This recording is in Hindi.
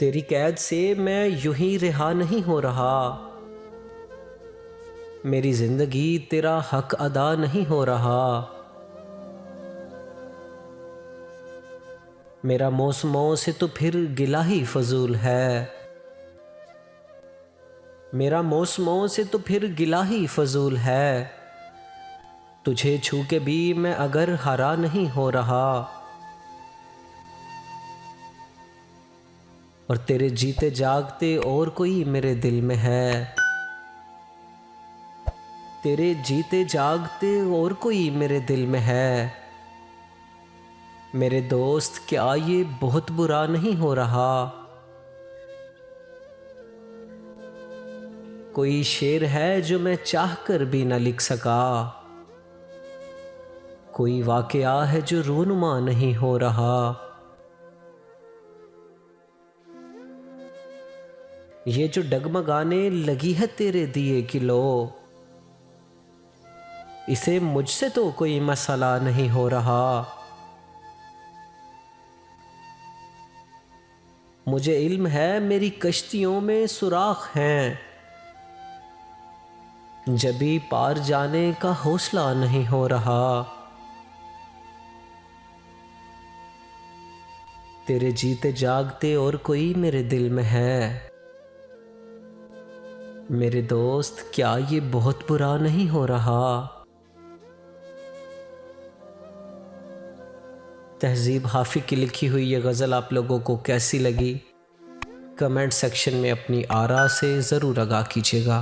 तेरी कैद से मैं यूं ही रिहा नहीं हो रहा। मेरी जिंदगी तेरा हक अदा नहीं हो रहा। मेरा मौसमों से तो फिर गिला ही फजूल है। मेरा मौसमों से तो फिर गिला ही फजूल है। तुझे छू के भी मैं अगर हरा नहीं हो रहा। और तेरे जीते जागते और कोई मेरे दिल में है। तेरे जीते जागते और कोई मेरे दिल में है। मेरे दोस्त क्या ये बहुत बुरा नहीं हो रहा। कोई शेर है जो मैं चाह कर भी न लिख सका। कोई वाकया है जो रूनुमा नहीं हो रहा। ये जो डगमगाने लगी है तेरे दिए की लो, इसे मुझसे तो कोई मसला नहीं हो रहा। मुझे इल्म है मेरी कश्तियों में सुराख हैं, जबी पार जाने का हौसला नहीं हो रहा। तेरे जीते जागते और कोई मेरे दिल में है। मेरे दोस्त क्या ये बहुत बुरा नहीं हो रहा। तहजीब हाफिज की लिखी हुई ये गज़ल आप लोगों को कैसी लगी, कमेंट सेक्शन में अपनी आरा से ज़रूर आगाह कीजिएगा।